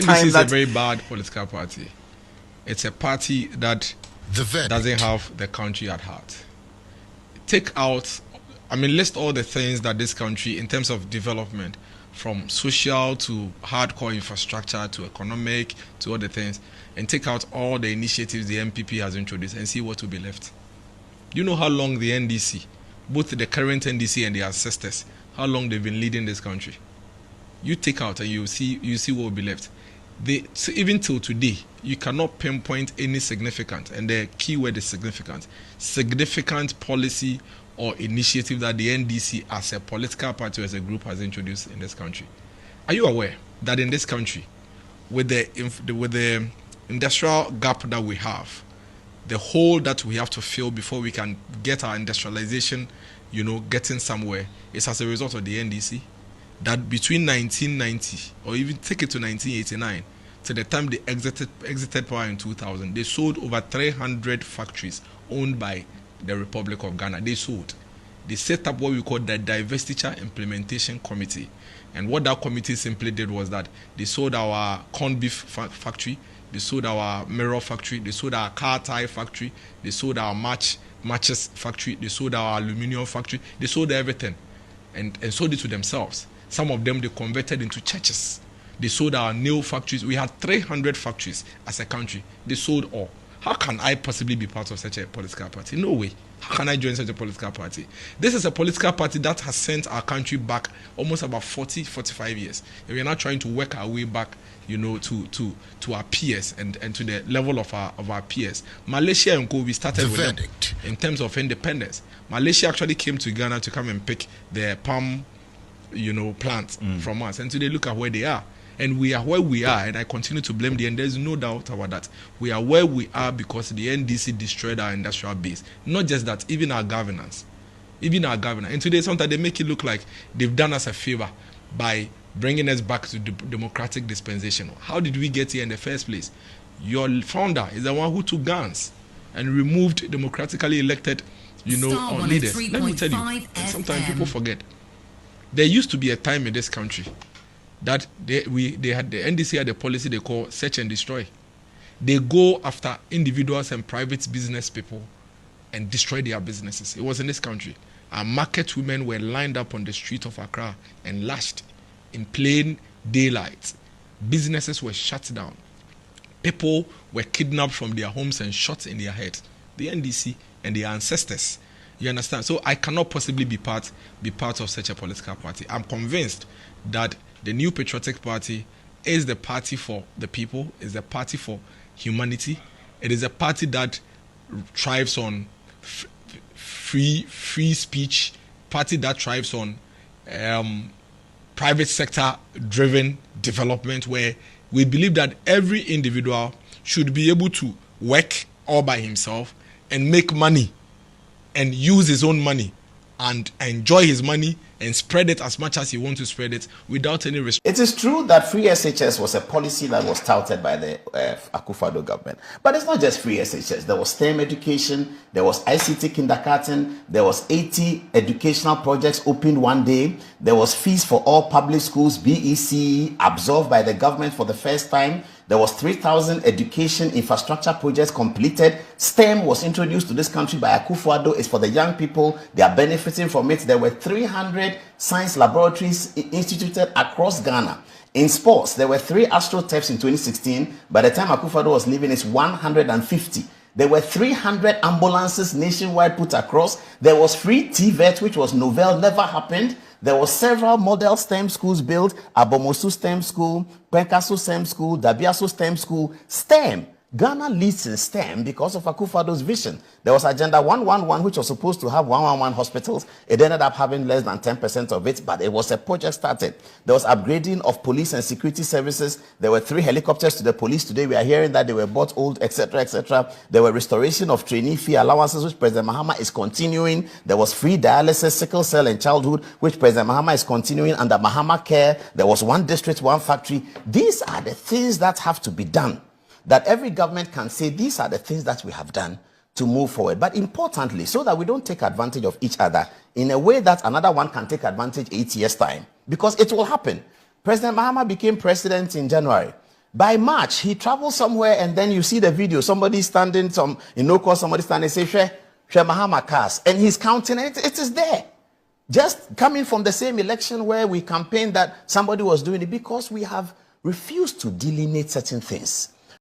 time that... is a very bad political party. It's a party that doesn't have the country at heart. List all the things that this country, in terms of development, from social to hardcore infrastructure to economic to other things, and take out all the initiatives the MPP has introduced and see what will be left. You know how long the NDC, both the current NDC and their ancestors, how long they've been leading this country. You take out and you see what will be left. So even till today, you cannot pinpoint any significant, and the key word is significant policy or initiative that the NDC as a political party or as a group has introduced in this country. Are you aware that in this country, with the industrial gap that we have, the hole that we have to fill before we can get our industrialization, getting somewhere, is as a result of the NDC? That between 1990 or even take it to 1989, to the time they exited power in 2000, they sold over 300 factories owned by the Republic of Ghana. They set up what we call the Divestiture Implementation Committee. And what that committee simply did was that they sold our corned beef factory, they sold our mirror factory, they sold our car tire factory, they sold our matches factory, they sold our aluminium factory, they sold everything and sold it to themselves. Some of them they converted into churches. They sold our nail factories. We had 300 factories as a country. They sold all. How can I possibly be part of such a political party? No way. How can I join such a political party? This is a political party that has sent our country back almost about 45 years. And we are now trying to work our way back, to our peers and to the level of our peers. Malaysia and we started with them in terms of independence. Malaysia actually came to Ghana to come and pick their palm, plants from us. And today look at where they are. And we are where we are, and I continue to blame and there's no doubt about that. We are where we are because the NDC destroyed our industrial base. Not just that, even our governance. And today sometimes they make it look like they've done us a favor by bringing us back to democratic dispensation. How did we get here in the first place? Your founder is the one who took guns and removed democratically elected, leaders. Let me tell you, and sometimes people forget. There used to be a time in this country that the NDC had a policy they call search and destroy. They go after individuals and private business people and destroy their businesses. It was in this country. Our market women were lined up on the street of Accra and lashed in plain daylight. Businesses were shut down. People were kidnapped from their homes and shot in their head. The NDC and their ancestors. You understand? So I cannot possibly be part of such a political party. I'm convinced that the New Patriotic Party is the party for the people, is the party for humanity. It is a party that thrives on free speech, party that thrives on private sector driven development, where we believe that every individual should be able to work all by himself and make money and use his own money and enjoy his money and spread it as much as he wants to spread it without any restriction. It is true that free SHS was a policy that was touted by the Akufo-Addo government. But it's not just free SHS. There was STEM education, there was ICT kindergarten, there was 80 educational projects opened one day, there was fees for all public schools, BEC, absorbed by the government for the first time. There was 3,000 education infrastructure projects completed. STEM was introduced to this country by Akufo-Addo. It's for the young people. They are benefiting from it. There were 300 science laboratories instituted across Ghana. In sports, there were 3 AstroTurfs in 2016. By the time Akufo-Addo was leaving, it's 150. There were 300 ambulances nationwide put across. There was free TVET, which was novel, never happened. There were several model STEM schools built, Abomosu STEM School, Penkasu STEM School, Dabiasu STEM School. STEM. Ghana leads in STEM because of Akufo-Addo's vision. There was Agenda 111, which was supposed to have 111 hospitals. It ended up having less than 10% of it, but it was a project started. There was upgrading of police and security services. There were 3 helicopters to the police. Today we are hearing that they were bought old, etc., etc. There were restoration of trainee fee allowances, which President Mahama is continuing. There was free dialysis, sickle cell and childhood, which President Mahama is continuing under Mahama Care. There was 1 district, 1 factory. These are the things that have to be done, that every government can say these are the things that we have done to move forward. But importantly, so that we don't take advantage of each other in a way that another one can take advantage 8 years' time. Because it will happen. President Mahama became president in January. By March, he travels somewhere, and then you see the video. Somebody standing, somebody standing, say, Shwe Mahama cars, and he's counting it. It is there. Just coming from the same election where we campaigned that somebody was doing it, because we have refused to delineate certain things.